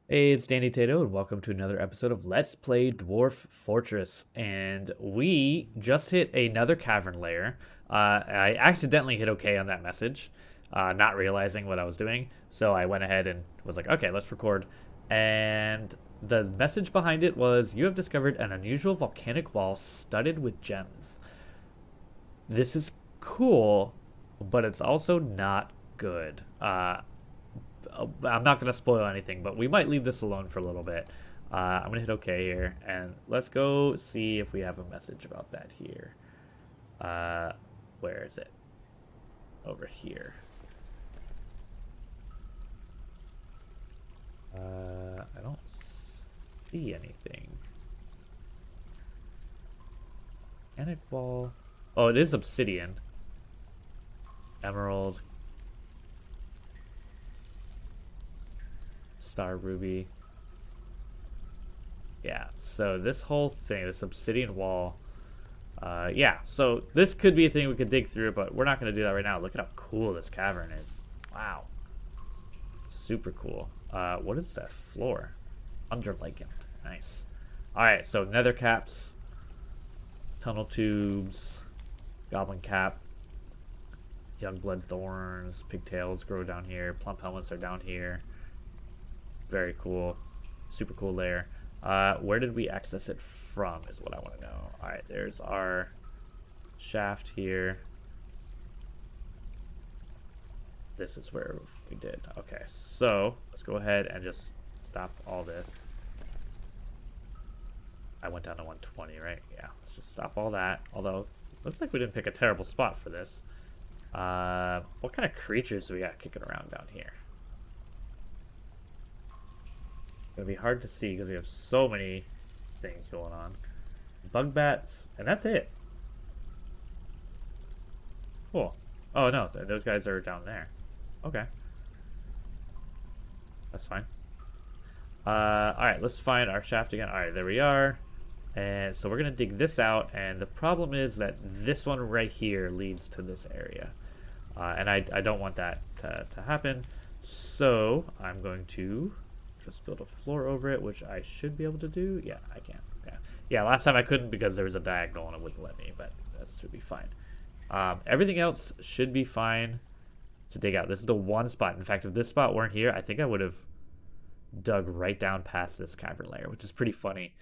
Hey, it's Danny Tato, and welcome to another episode of Let's Play Dwarf Fortress. And we just hit another cavern layer. I accidentally hit OK on that message, not realizing what I was doing. So I went ahead and was like, okay, let's record. And the message behind it was, you have discovered an unusual volcanic wall studded with gems. This is cool, but it's also not good. I'm not going to spoil anything, but we might leave this alone for a little bit. I'm going to hit OK here, and let's go see if we have a message about that here. Where is it? Over here. I don't see anything. Panic ball. Oh, it is obsidian. Emerald. Star ruby. Yeah, so this whole thing, this obsidian wall, yeah, so this could be a thing we could dig through, but we're not going to do that right now. Look at how cool this cavern is. Wow. Super cool. What is that floor? Underlichen. Nice. Alright, so nether caps, tunnel tubes, goblin cap, young blood thorns, pigtails grow down here, plump helmets are down here. Very cool. Super cool layer. Where did we access it from is what I want to know. Alright, there's our shaft here. This is where we did. Okay, so let's go ahead and just stop all this. I went down to 120, right? Yeah, let's just stop all that. Although, looks like we didn't pick a terrible spot for this. What kind of creatures do we got kicking around down here? It'll be hard to see because we have so many things going on. Bug bats, and that's it. Cool. Oh no, those guys are down there. Okay. That's fine. Alright, let's find our shaft again. Alright, there we are. And so we're going to dig this out, and the problem is that this one right here leads to this area. And I don't want that to happen. So I'm going to just build a floor over it, which I should be able to do. Yeah, I can. Yeah, last time I couldn't because there was a diagonal and it wouldn't let me, but that should be fine. Everything else should be fine to dig out. This is the one spot. In fact, if this spot weren't here, I think I would have dug right down past this cavern layer, which is pretty funny.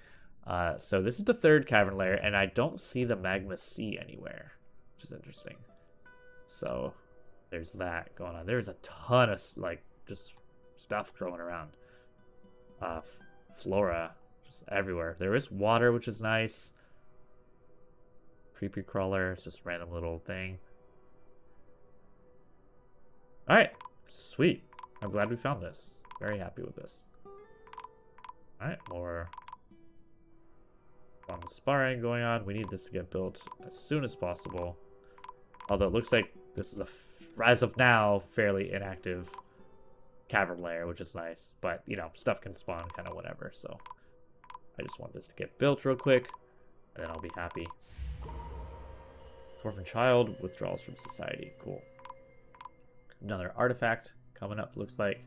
So this is the third cavern layer, and I don't see the magma sea anywhere, which is interesting. So there's that going on. There's a ton of like just stuff growing around. Flora just everywhere. There is water, which is nice. Creepy crawler, it's just a random little thing. All right, sweet. I'm glad we found this. Very happy with this. All right, more on the sparring going on. We need this to get built as soon as possible. Although it looks like this is as of now, fairly inactive cavern layer, which is nice. But, you know, stuff can spawn kind of whatever. So I just want this to get built real quick, and then I'll be happy. Dwarven child withdrawals from society. Cool. Another artifact coming up, looks like.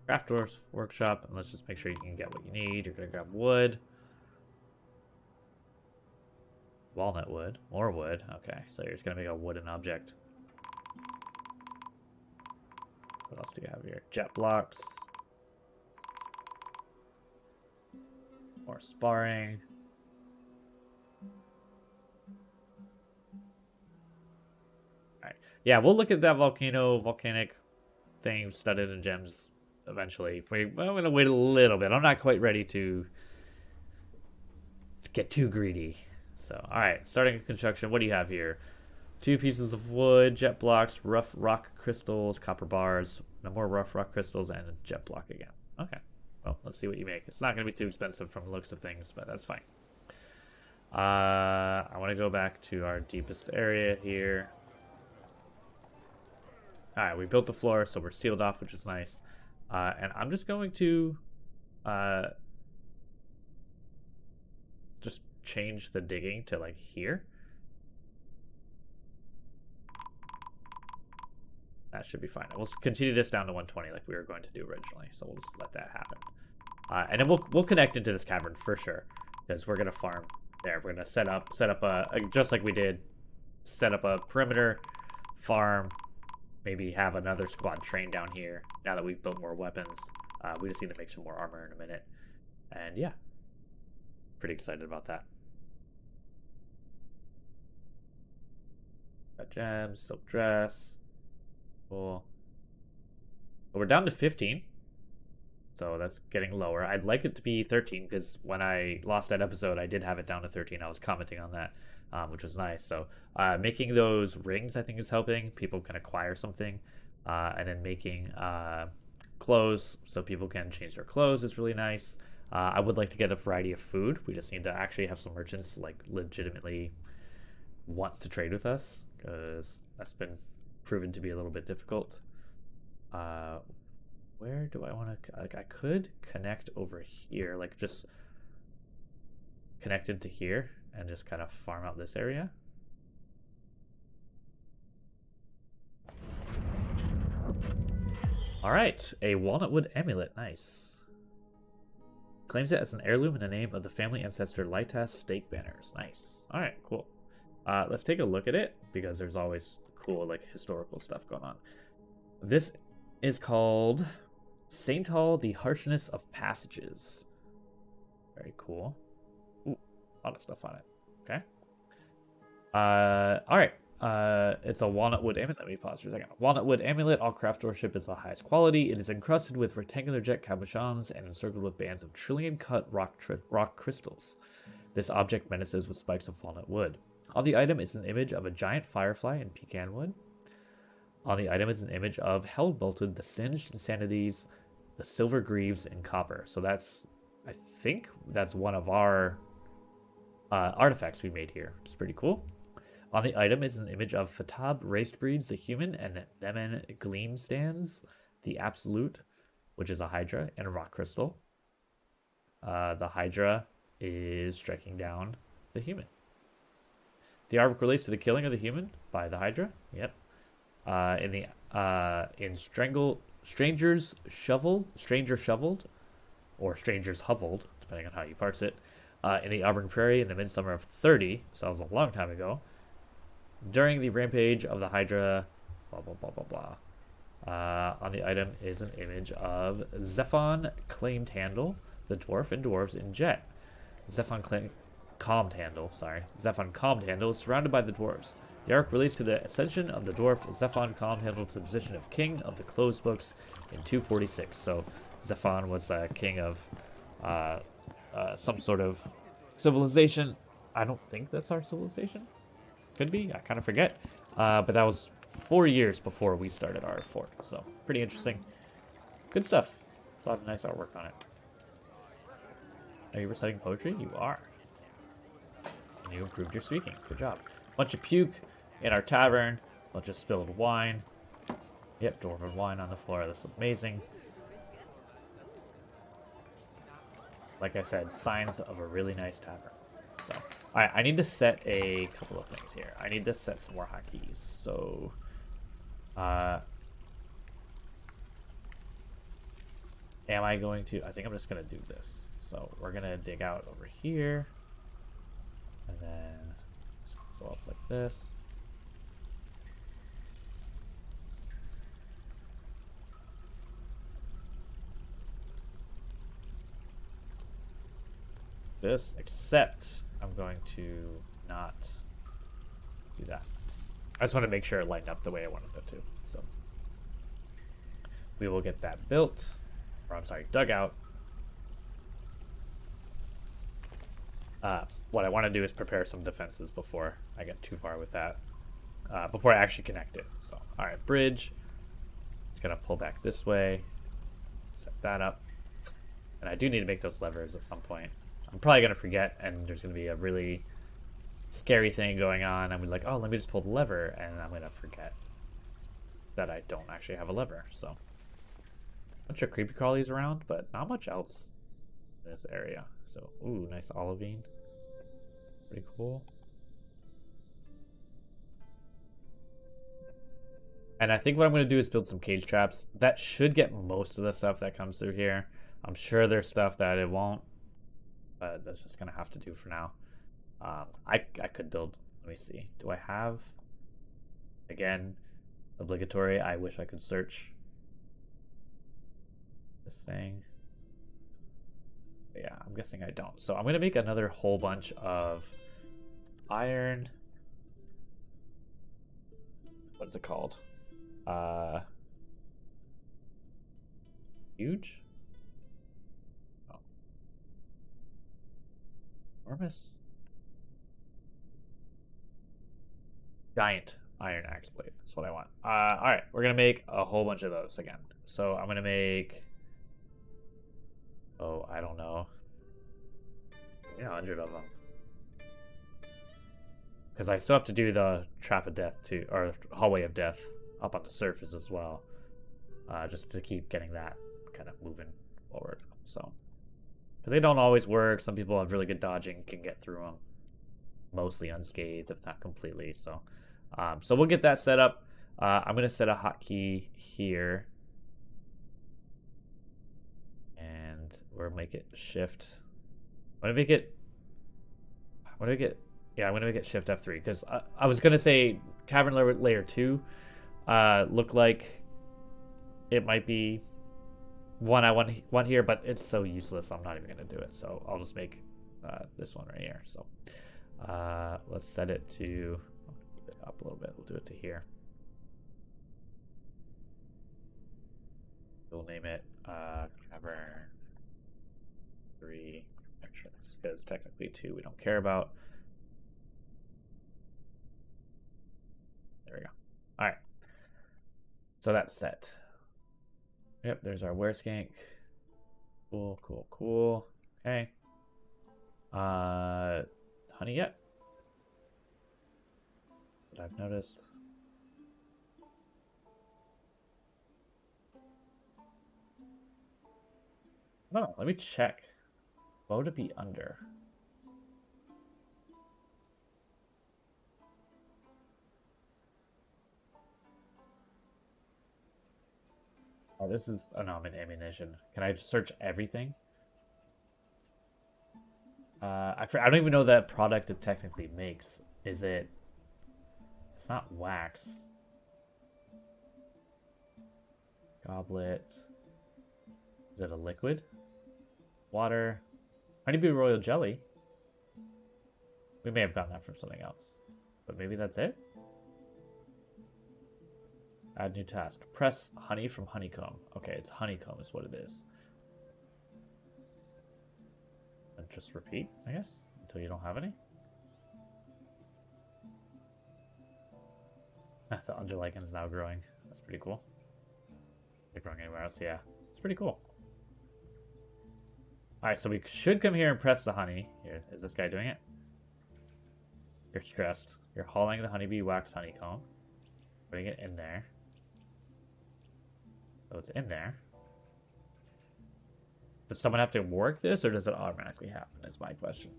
Craft Dwarf's workshop, and let's just make sure you can get what you need. You're going to grab wood. Walnut wood. More wood. Okay, so you're just going to make a wooden object. What else do you have here? Jet blocks. More sparring. Alright. Yeah, we'll look at that volcanic thing studded in gems eventually. I'm going to wait a little bit. I'm not quite ready to get too greedy. So, alright, starting construction. What do you have here? 2 pieces of wood, jet blocks, rough rock crystals, copper bars, no more rough rock crystals, and a jet block again. Okay. Well, let's see what you make. It's not going to be too expensive from the looks of things, but that's fine. I want to go back to our deepest area here. Alright, we built the floor, so we're sealed off, which is nice. And I'm just going to just change the digging to like here. That should be fine. We'll continue this down to 120 like we were going to do originally, so we'll just let that happen. And then we'll connect into this cavern for sure, because we're gonna farm there. We're gonna set up just like we did, set up a perimeter, farm, maybe have another squad train down here. Now that we've built more weapons, we just need to make some more armor in a minute. And yeah, pretty excited about that. Got gems, silk dress, cool. But we're down to 15. So that's getting lower. I'd like it to be 13 because when I lost that episode, I did have it down to 13. I was commenting on that, which was nice. So making those rings, I think, is helping. People can acquire something. And then making clothes so people can change their clothes is really nice. I would like to get a variety of food. We just need to actually have some merchants like legitimately want to trade with us, because that's been proven to be a little bit difficult. Where do I want to... Like, I could connect over here. Like, just connect into here and just kind of farm out this area. Alright, a walnutwood amulet. Nice. Claims it as an heirloom in the name of the family ancestor Lytas Stake Banners. Nice. Alright, cool. Let's take a look at it, because there's always cool, like, historical stuff going on. This is called Saint Hall, the Harshness of Passages. Very cool. Ooh, a lot of stuff on it. Okay. Alright. It's a walnutwood amulet. Let me pause for a second. Walnutwood amulet. All craftsmanship is the highest quality. It is encrusted with rectangular jet cabochons and encircled with bands of trillion-cut rock crystals. This object menaces with spikes of walnut wood. On the item is an image of a giant firefly in pecan wood. On the item is an image of Hell Bolted, the Singed Insanities, the Silver Greaves, in copper. So that's, I think, that's one of our artifacts we made here, which is pretty cool. On the item is an image of Fatab, Raised Breeds, the Human, and Nemen Gleam Stands, the Absolute, which is a Hydra, and a Rock Crystal. The Hydra is striking down the Human. The artwork relates to the killing of the Human by the Hydra. Yep. In Stranger Shoveled, or Strangers Hovelled, depending on how you parse it, in the Auburn Prairie in the midsummer of 30, so that was a long time ago, during the rampage of the Hydra, blah, blah, blah, blah, blah. On the item is an image of Zephon Claimed Handle, the Dwarf and Dwarves in Jet. Zephon Calmed Handle is surrounded by the Dwarves. The arc relates to the ascension of the dwarf Zephon Calmed Handle to the position of king of the closed books in 246. So Zephon was king of some sort of civilization. I don't think that's our civilization. Could be. I kind of forget. But that was 4 years before we started our fort. So pretty interesting. Good stuff. A lot of nice artwork on it. Are you reciting poetry? You are. And you improved your speaking. Good job. Bunch of puke in our tavern. Bunch of spilled wine. Yep, dwarven wine on the floor. This is amazing. Like I said, signs of a really nice tavern. So, alright, I need to set a couple of things here. I need to set some more hotkeys. So, am I going to... I think I'm just going to do this. So, we're going to dig out over here. And then just go up like this. This, except I'm going to not do that. I just want to make sure it lined up the way I wanted it to. So we will get that built, or I'm sorry, dug out. What I want to do is prepare some defenses before I get too far with that, before I actually connect it. So, all right, bridge. It's gonna pull back this way. Set that up, and I do need to make those levers at some point. I'm probably going to forget, and there's going to be a really scary thing going on. I'm like, oh, let me just pull the lever, and I'm going to forget that I don't actually have a lever. So, a bunch of creepy crawlies around, but not much else in this area. So, ooh, nice olivine. Pretty cool. And I think what I'm going to do is build some cage traps. That should get most of the stuff that comes through here. I'm sure there's stuff that it won't, but that's just gonna have to do for now. I could build. Let me see. Do I have? Again, obligatory. I wish I could search this thing. But yeah, I'm guessing I don't. So I'm gonna make another whole bunch of iron. What is it called? Huge? Oh. Enormous? Giant iron axe blade. That's what I want. Alright, we're gonna make a whole bunch of those again. So I'm gonna make, oh, I don't know, 100 of them. Because I still have to do the trap of death too, or hallway of death up on the surface as well. Just to keep getting that kind of moving forward. So, because they don't always work. Some people have really good dodging, can get through them mostly unscathed, if not completely. So, so we'll get that set up. I'm gonna set a hotkey here, and we'll make it shift. I'm gonna make it. What do I get? Yeah, I'm gonna make it shift F3 because I was gonna say cavern layer 2 look like it might be one I want here, but it's so useless. I'm not even gonna do it. So I'll just make this one right here. So let's set it to keep it up a little bit. We'll do it to here. We'll name it cavern 3 entrance because technically 2 we don't care about. There we go. All right. So that's set. Yep, there's our wereskank. Cool, cool, cool. Okay. Honey yet? What I've noticed. No, let me check. What would it be under? Oh, this is... Oh, no, I'm in ammunition. Can I search everything? I don't even know that product it technically makes. Is it... It's not wax. Goblet. Is it a liquid? Water. Honeybee royal jelly. We may have gotten that from something else. But maybe that's it? Add new task. Press honey from honeycomb. Okay, it's honeycomb is what it is. And just repeat, I guess, until you don't have any. The underlichen is now growing. That's pretty cool. Is it growing anywhere else? Yeah, it's pretty cool. Alright, so we should come here and press the honey. Here, is this guy doing it? You're stressed. You're hauling the honeybee wax honeycomb. Putting it in there. So it's in there. Does someone have to work this, or does it automatically happen? Is my question.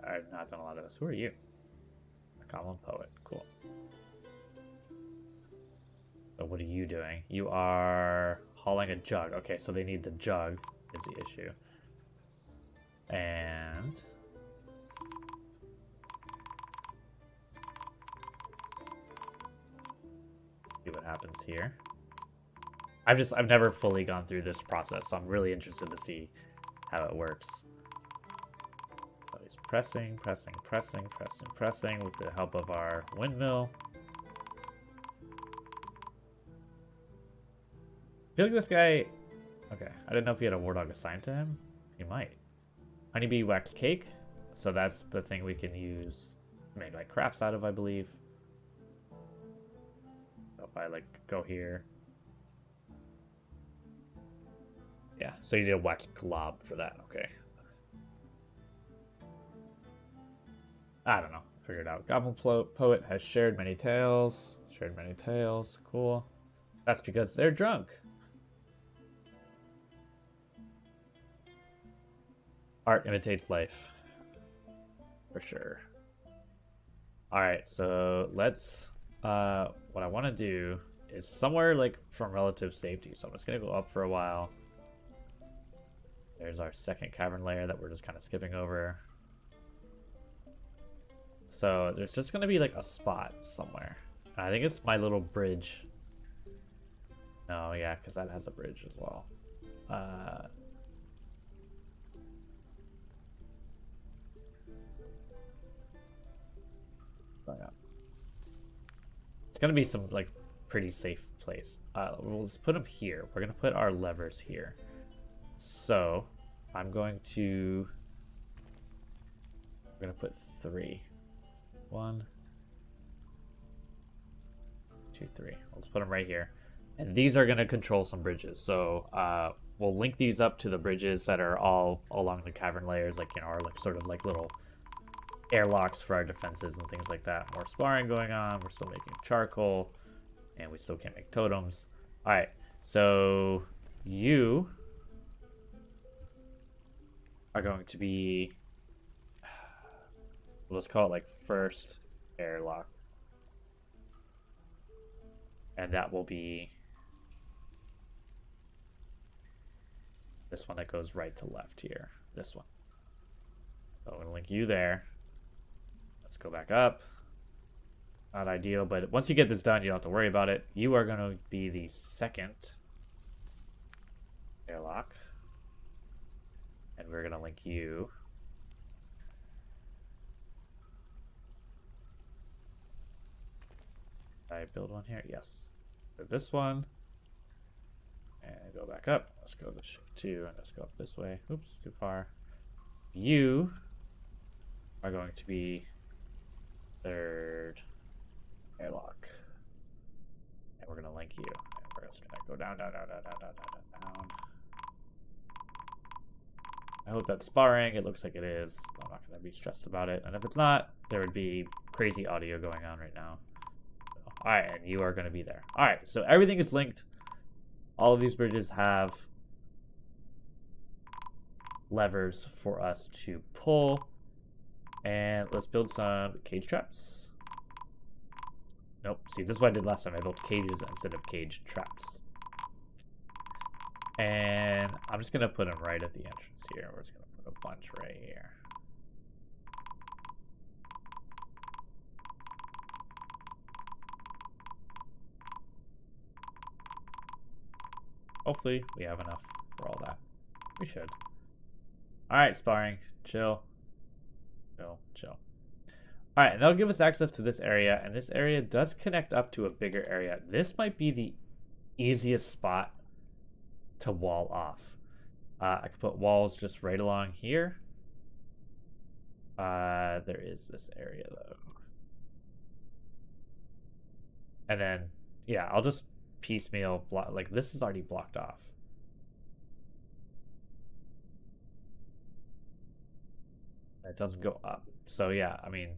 I've not done a lot of this. Who are you? A common poet. Cool. So what are you doing? You are hauling a jug. Okay, so they need the jug is the issue. And... see what happens here. I've never fully gone through this process, so I'm really interested to see how it works. So he's pressing with the help of our windmill. I feel like this guy... Okay, I didn't know if he had a war dog assigned to him. He might. Honeybee wax cake. So that's the thing we can use to make like crafts out of, I believe. So if I like go here. Yeah, so you need a wax glob for that. Okay. I don't know. Figure it out. Goblin poet has shared many tales. Shared many tales. Cool. That's because they're drunk. Art imitates life. For sure. Alright, so let's what I want to do is somewhere like from relative safety. So I'm just gonna go up for a while. There's our second cavern layer that we're just kind of skipping over. So there's just gonna be like a spot somewhere. I think it's my little bridge. No, yeah, because that has a bridge as well. It's gonna be some like pretty safe place. We'll just put them here. We're gonna put our levers here. So I'm going to. We're gonna put 3. 1, 2, 3. Let's put them right here. And these are gonna control some bridges. So we'll link these up to the bridges that are all along the cavern layers, like our like sort of like little airlocks for our defenses and things like that. More sparring going on. We're still making charcoal, and we still can't make totems. All right, so you are going to be, let's call it like first airlock, and that will be this one that goes right to left here. This one. So I'm gonna link you there. Let's go back up. Not ideal, but once you get this done, you don't have to worry about it. You are going to be the second airlock. And we're going to link you. Did I build one here? Yes. So this one. And go back up. Let's go to shift 2 and let's go up this way. Oops, too far. You are going to be third airlock, and we're gonna link you, and we're just gonna go down. I hope that's sparring. It looks like it is. I'm not gonna be stressed about it, and if it's not, there would be crazy audio going on right now. So, all right, and you are gonna be there. All right, so everything is linked. All of these bridges have levers for us to pull. And let's build some cage traps. Nope. See, this is what I did last time. I built cages instead of cage traps. And I'm just going to put them right at the entrance here. We're just going to put a bunch right here. Hopefully, we have enough for all that. We should. Alright, sparring. Chill. Chill. Alright, and that'll give us access to this area, and this area does connect up to a bigger area. This might be the easiest spot to wall off. I could put walls just right along here. There is this area, though. And then, yeah, I'll just piecemeal block. Like, this is already blocked off. It doesn't go up. So yeah, I mean,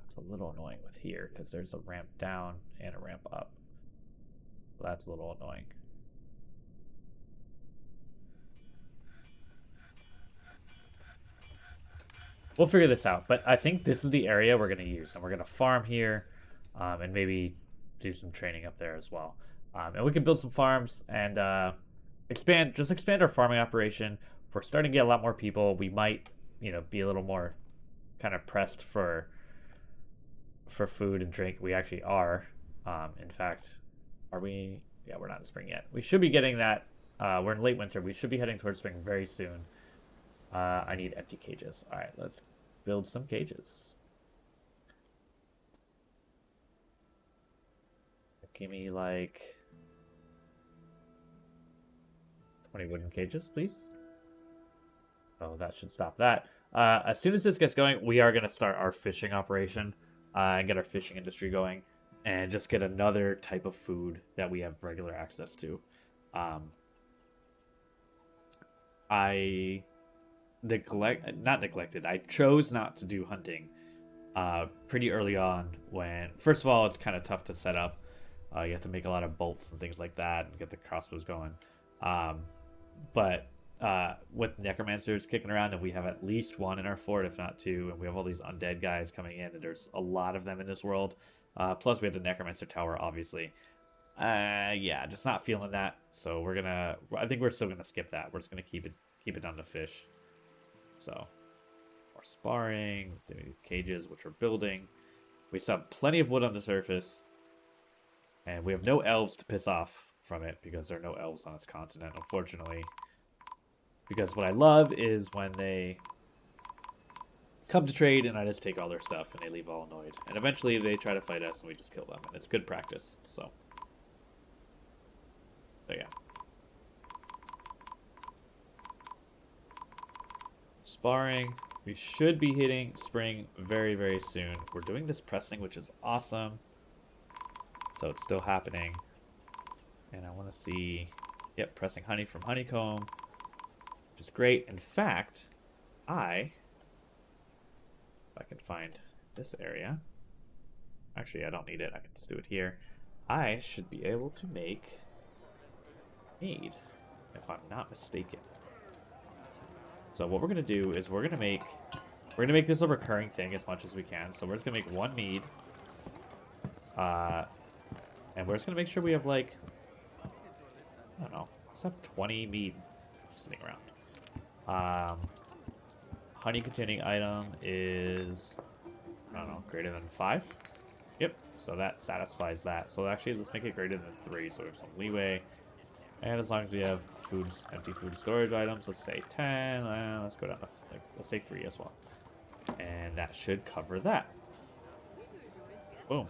it's a little annoying with here because there's a ramp down and a ramp up. So that's a little annoying. We'll figure this out, but I think this is the area we're going to use, and we're going to farm here, and maybe do some training up there as well. And we can build some farms and expand our farming operation. We're starting to get a lot more people. We might, be a little more kind of pressed for food and drink. We actually are. In fact, are we? Yeah, we're not in spring yet. We should be getting that. We're in late winter. We should be heading towards spring very soon. I need empty cages. All right, let's build some cages. Give me like 20 wooden cages, please. Oh, that should stop that. As soon as this gets going, we are going to start our fishing operation and get our fishing industry going and just get another type of food that we have regular access to. I chose not to do hunting pretty early on when, first of all, it's kind of tough to set up. You have to make a lot of bolts and things like that and get the crossbows going. But with necromancers kicking around, and we have at least one in our fort, if not two, and we have all these undead guys coming in, and there's a lot of them in this world. Plus, we have the Necromancer Tower, obviously. Yeah, just not feeling that. So we're gonna. I think we're still gonna skip that. We're just gonna keep it down to fish. So more sparring, cages, which we're building. We still have plenty of wood on the surface, and we have no elves to piss off from it because there are no elves on this continent, unfortunately. Because what I love is when they come to trade and I just take all their stuff and they leave all annoyed. And eventually they try to fight us and we just kill them. And it's good practice. So yeah. Sparring. We should be hitting spring very, very soon. We're doing this pressing, which is awesome. So it's still happening. And I want to see... Yep, pressing honey from honeycomb. Which is great. In fact, if I can find this area. Actually, I don't need it. I can just do it here. I should be able to make mead, if I'm not mistaken. So what we're gonna do is we're gonna make this a recurring thing as much as we can. So we're just gonna make one mead. And we're just gonna make sure we have like, I don't know, let's have 20 mead sitting around. Honey containing item is, I don't know, greater than 5. Yep, so that satisfies that. So actually, let's make it greater than 3, so we have some leeway. And as long as we have empty food storage items, let's say 10. Let's go down to, like, let's say 3 as well. And that should cover that. Boom.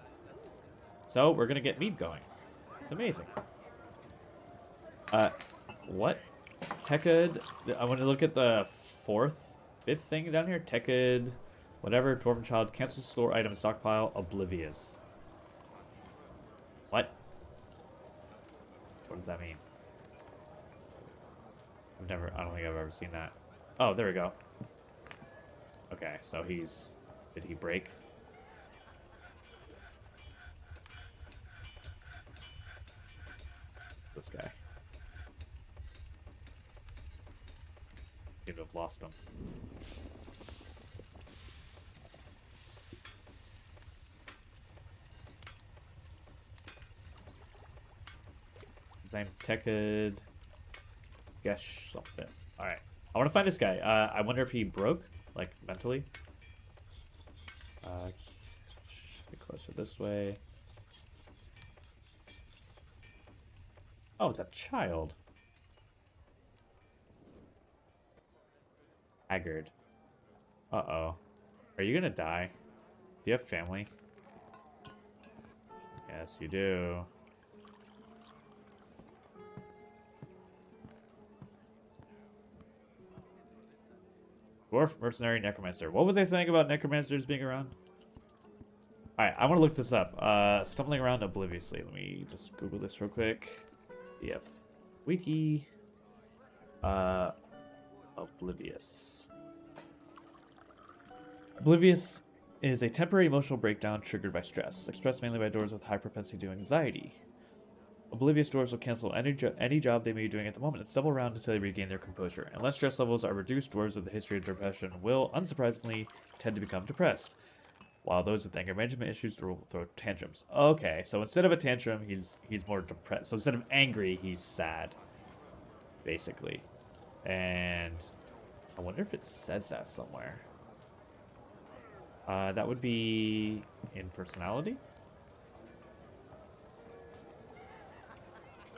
So we're gonna get mead going. It's amazing. What? Tekid. I want to look at the 5th thing down here. Tekid, whatever. Dwarven child. Cancel store item stockpile. Oblivious. What? What does that mean? I don't think I've ever seen that. Oh, there we go. Okay, so did he break? This guy. Seem to have lost him. Name Tekid. Guess something. Alright. I want to find this guy. I wonder if he broke, like, mentally. Get closer this way. Oh, it's a child. Haggard. Uh-oh. Are you gonna die? Do you have family? Yes, you do. Dwarf, mercenary, necromancer. What was I saying about necromancers being around? Alright, I want to look this up. Stumbling around obliviously. Let me just Google this real quick. DF. Wiki. Oblivious. Oblivious is a temporary emotional breakdown triggered by stress, expressed mainly by dwarves with high propensity to anxiety. Oblivious dwarves will cancel any job they may be doing at the moment and stumble around until they regain their composure. Unless stress levels are reduced, dwarves with a history of depression will, unsurprisingly, tend to become depressed. While those with anger management issues will throw tantrums. Okay, so instead of a tantrum, he's more depressed. So instead of angry, he's sad, basically. And I wonder if it says that somewhere. That would be in personality.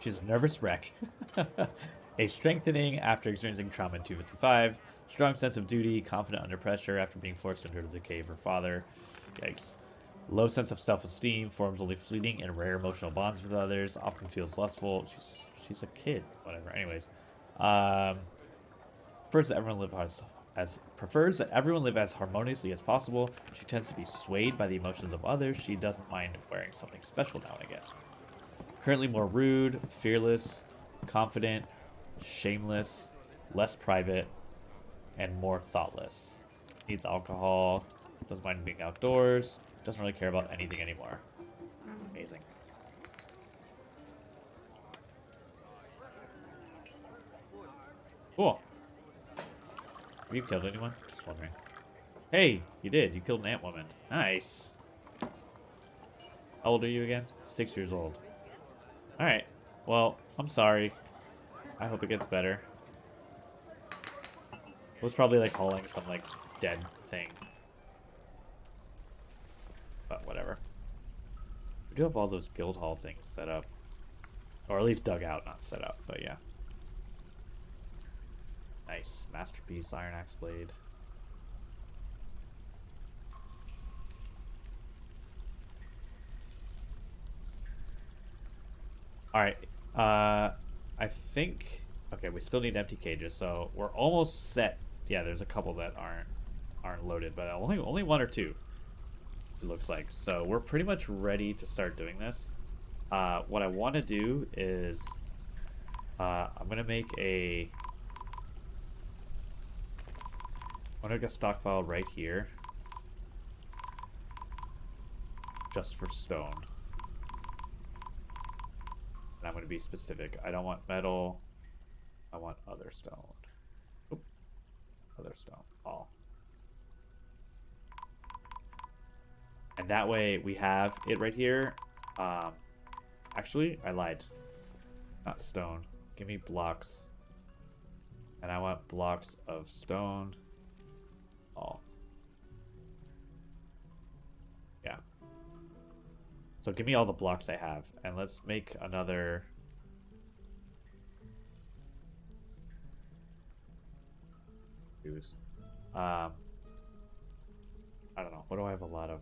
She's a nervous wreck. A strengthening after experiencing trauma in 255. Strong sense of duty, confident under pressure after being forced to endure the decay of her father. Yikes. Low sense of self-esteem, forms only fleeting and rare emotional bonds with others, often feels lustful. She's a kid, whatever. Anyways. Prefers that everyone live as harmoniously as possible. She tends to be swayed by the emotions of others. She doesn't mind wearing something special now and again. Currently more rude, fearless, confident, shameless, less private, and more thoughtless. Needs alcohol, doesn't mind being outdoors, doesn't really care about anything anymore. Amazing. Cool. Have you killed anyone? Just wondering. Hey, you did. You killed an ant woman. Nice. How old are you again? 6 years old. Alright. Well, I'm sorry. I hope it gets better. It was probably like hauling some like dead thing. But whatever. We do have all those guild hall things set up. Or at least dug out, not set up, but yeah. Nice. Masterpiece, Iron Axe Blade. Alright. I think... Okay, we still need empty cages, so we're almost set. Yeah, there's a couple that aren't loaded, but only one or two, it looks like. So we're pretty much ready to start doing this. What I want to do is... I'm going to make a... I'm going to get a stockpile right here. Just for stone. And I'm going to be specific. I don't want metal. I want other stone. Oop. Other stone. All. And that way we have it right here. Actually, I lied. Not stone. Give me blocks. And I want blocks of stone. All. Yeah. So give me all the blocks I have. And let's make another... I don't know. What do I have a lot of?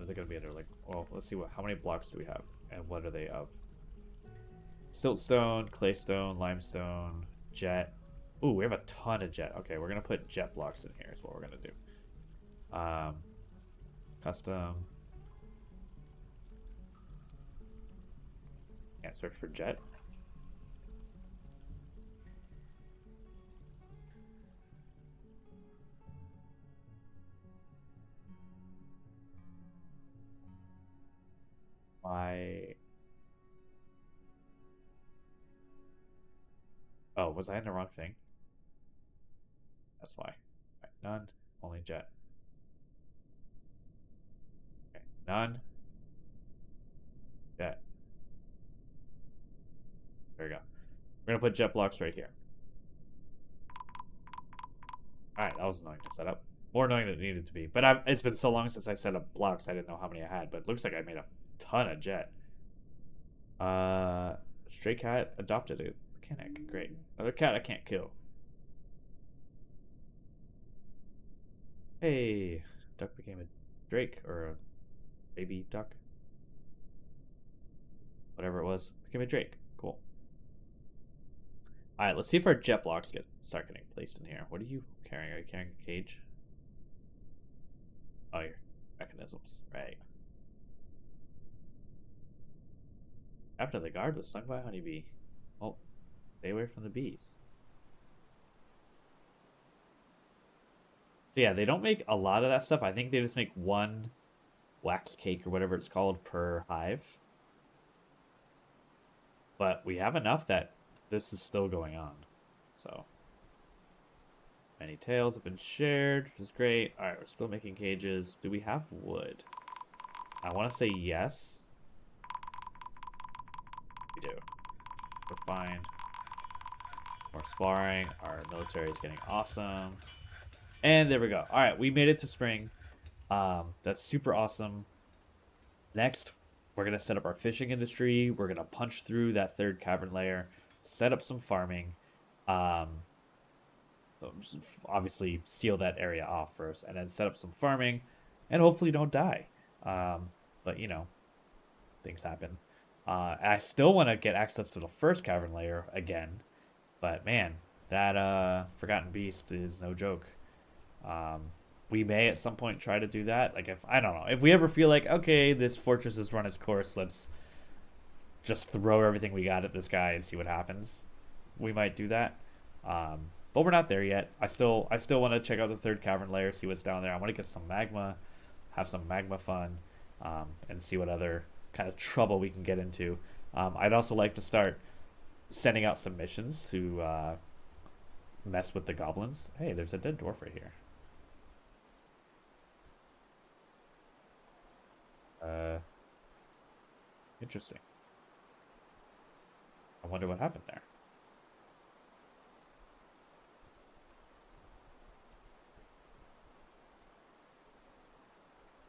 Are they gonna be under like? Well, let's see how many blocks do we have, and what are they of? Siltstone, claystone, limestone, jet. Ooh, we have a ton of jet. Okay, we're gonna put jet blocks in here. Is what we're gonna do. Custom. Can't search for jet. Oh, was I in the wrong thing? That's why. Right, none. Only jet. Okay, none. Jet. There we go. We're gonna put jet blocks right here. Alright, that was annoying to set up. More annoying than it needed to be. But it's been so long since I set up blocks, I didn't know how many I had. But it looks like I made a ton of jet. Stray cat adopted a mechanic. Great. Another cat I can't kill. Hey, duck became a drake or a baby duck. Whatever it was, became a drake. Cool. All right, let's see if our jet blocks start getting placed in here. What are you carrying? Are you carrying a cage? Oh, your mechanisms, right? After the guard was stung by a honeybee. Well, stay away from the bees. So yeah, they don't make a lot of that stuff. I think they just make one wax cake or whatever it's called per hive. But we have enough that this is still going on. So many tails have been shared, which is great. All right, we're still making cages. Do we have wood? I want to say yes. We do. We're fine. More sparring. Our military is getting awesome. And there we go. All right, we made it to spring. That's super awesome. Next, we're going to set up our fishing industry. We're going to punch through that third cavern layer, set up some farming. Obviously, seal that area off first, and then set up some farming, and hopefully don't die. But, you know, things happen. I still want to get access to the first cavern layer again. But, man, that Forgotten Beast is no joke. We may at some point try to do that. Like, I don't know. If we ever feel like, okay, this fortress has run its course, let's just throw everything we got at this guy and see what happens. We might do that. But we're not there yet. I still want to check out the third cavern layer, see what's down there. I want to get some magma, have some magma fun, and see what other kind of trouble we can get into. I'd also like to start sending out some missions to mess with the goblins. Hey, there's a dead dwarf right here. Interesting. I wonder what happened there.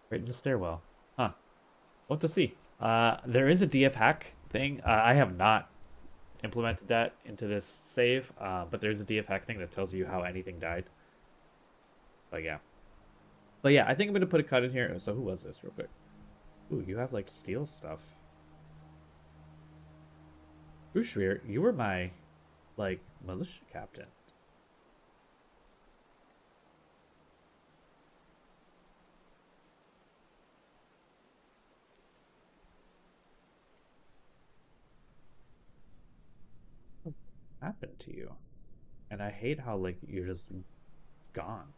Right in the stairwell. Huh. What to see? There is a DF hack thing. I have not implemented that into this save, but there's a DF hack thing that tells you how anything died. But yeah. But yeah, I think I'm going to put a cut in here. So who was this real quick? Ooh, you have like steel stuff. Ushwir, you were my like militia captain. What happened to you? And I hate how like you're just gone.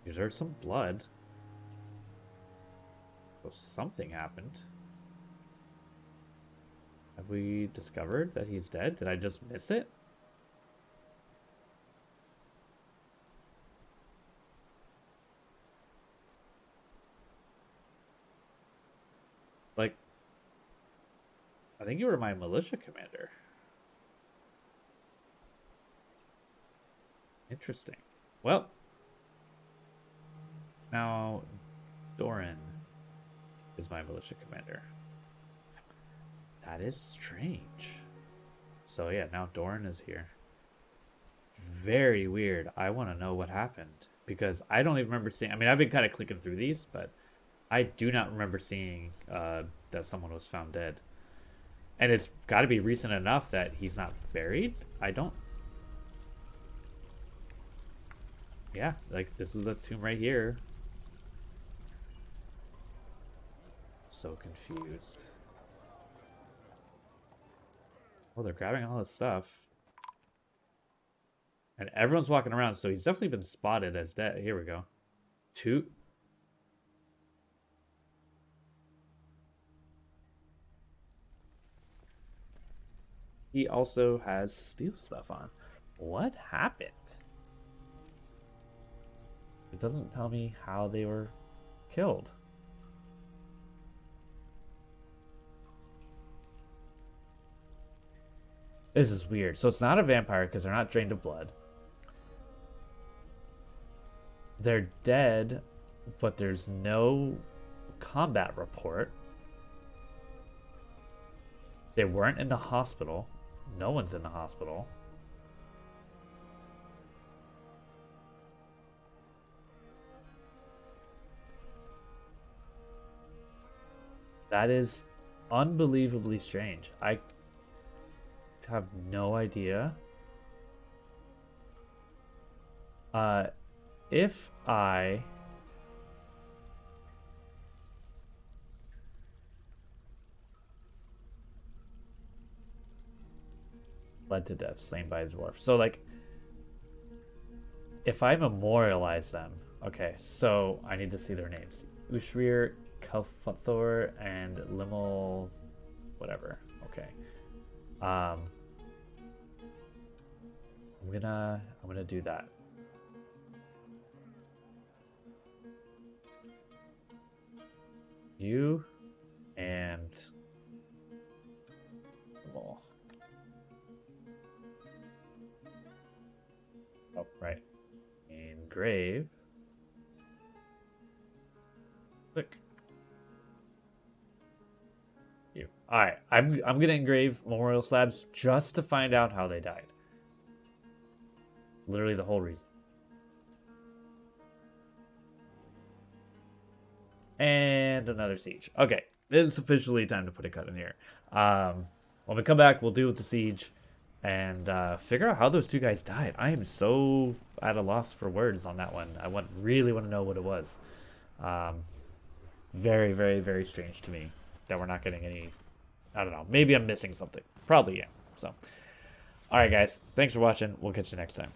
There's some blood. So something happened. Have we discovered that he's dead? Did I just miss it? Like, I think you were my militia commander. Interesting. Well, now Doran is my militia commander. That is strange. So yeah, now Doran is here. Very weird. I want to know what happened because I don't even remember seeing. I mean, I've been kind of clicking through these, but I do not remember seeing that someone was found dead. And it's got to be recent enough that he's not buried. I don't. Yeah, like this is the tomb right here. So confused. Oh, they're grabbing all his stuff. And everyone's walking around, so he's definitely been spotted as dead. Here we go. Two. He also has steel stuff on. What happened? It doesn't tell me how they were killed. This is weird. So it's not a vampire because they're not drained of blood. They're dead, but there's no combat report. They weren't in the hospital. No one's in the hospital. That is unbelievably strange. I have no idea. If I led to death, slain by a dwarf. So like if I memorialize them, okay, so I need to see their names. Ushrir, Kelfathor, and Limel whatever. Okay. I'm gonna do that. You and Limel. Oh, right. Engrave. Click. You. Alright, I'm gonna engrave memorial slabs just to find out how they died. Literally the whole reason. And another siege. Okay, it's officially time to put a cut in here. When we come back, we'll deal with the siege and figure out how those two guys died. I am so at a loss for words on that one. I really want to know what it was. Very, very, very strange to me that we're not getting any. I don't know. Maybe I'm missing something. Probably am. So, all right, guys. Thanks for watching. We'll catch you next time.